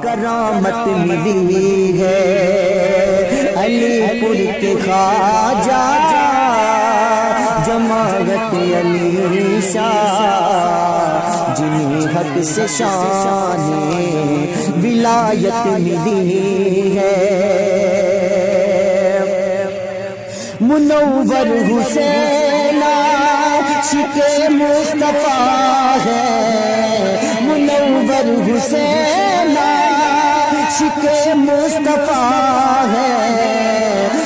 کرامت ملی ہے علی پور کے خواجہ جماعت علی شاہ، جنہیں حق سے شان ولایت ملی ہے۔ منور حسین عاشق مصطفیٰ ہے، منور حسین عاشق مصطفیٰ ہے،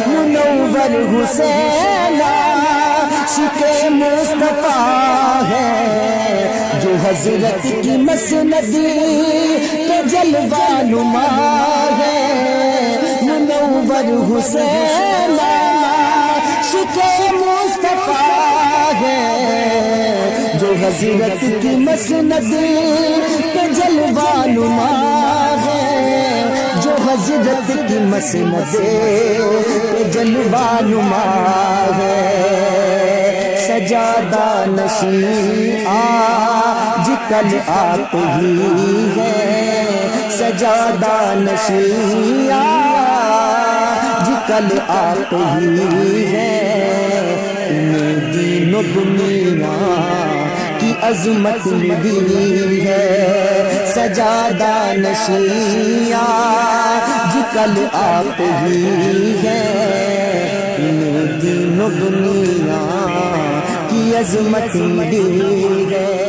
منور حسین عاشق مصطفیٰ ہے، جو حضرت کی مسندی کے جلوہ نما ہے، منور حسین عاشق مصطفیٰ ہے، جو حضرت کی مسندی کے جلوہ نما ہے، جو حضرت کی مسندی کے جلوہ نما ہے۔ سجادہ نشین آج کل آپ ہی ہے، سجادہ نشین آج کل آپ ہی ہے، انہیں دین و دنیا کی عظمت ملی ہے، سجادہ نشین آج کل آپ ہی ہے، انہیں دین و دنیا کی عظمت ملی ہے۔